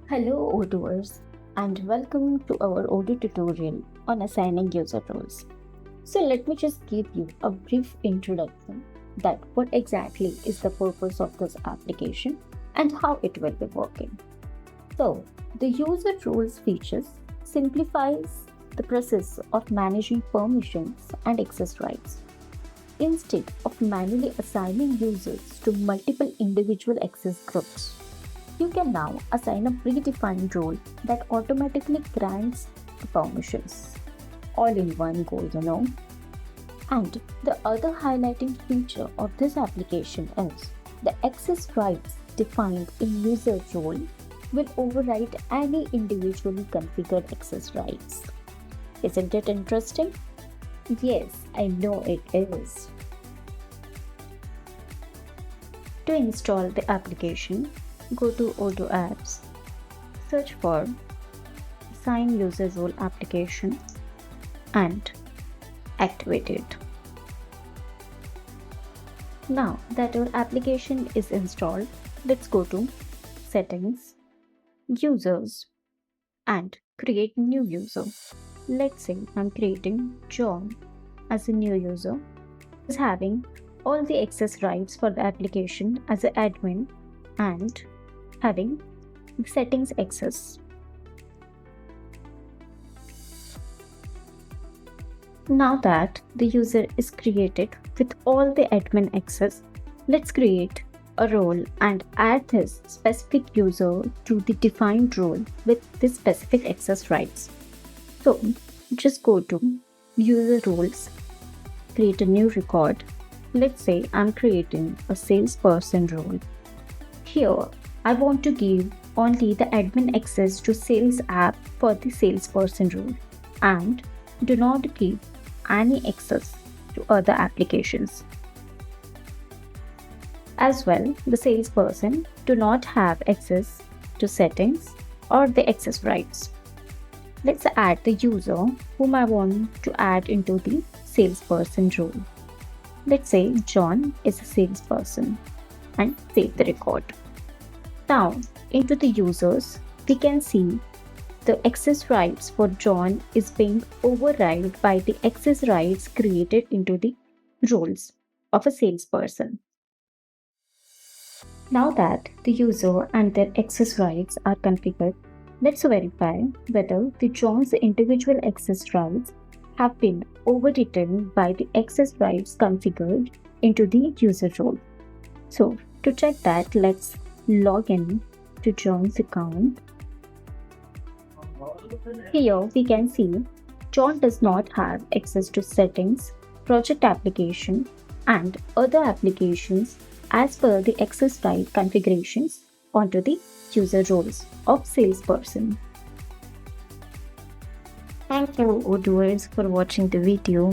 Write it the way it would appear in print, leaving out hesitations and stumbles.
Hello Odooers and welcome to our Odoo tutorial on assigning user roles. So let me just give you a brief introduction that what exactly is the purpose of this application and how it will be working. So the user roles features simplifies the process of managing permissions and access rights. Instead of manually assigning users to multiple individual access groups, you can now assign a predefined role that automatically grants the permissions all in one go. And the other highlighting feature of this application is the access rights defined in user role will override any individually configured access rights. Isn't it interesting? Yes, I know it is. To install the application, go to Odoo apps, search for Assign User Role application and activate it. Now that our application is installed, let's go to Settings, Users and create new user. Let's say I'm creating John as a new user, is having all the access rights for the application as an admin and having settings access. Now that the user is created with all the admin access, let's create a role and add this specific user to the defined role with this specific access rights. So just go to user roles, create a new record. Let's say I'm creating a salesperson role. Here, I want to give only the admin access to sales app for the salesperson role and do not give any access to other applications. As well, the salesperson do not have access to settings or the access rights. Let's add the user whom I want to add into the salesperson role. Let's say John is a salesperson and save the record. Now, into the users, we can see the access rights for John is being override by the access rights created into the roles of a salesperson. Now that the user and their access rights are configured, let's verify whether the John's individual access rights have been overwritten by the access rights configured into the user role. So, to check that, let's log in to John's account. Here we can see John does not have access to settings, project application and other applications as per the access right configurations onto the user roles of salesperson. Thank you, Odooers, for watching the video.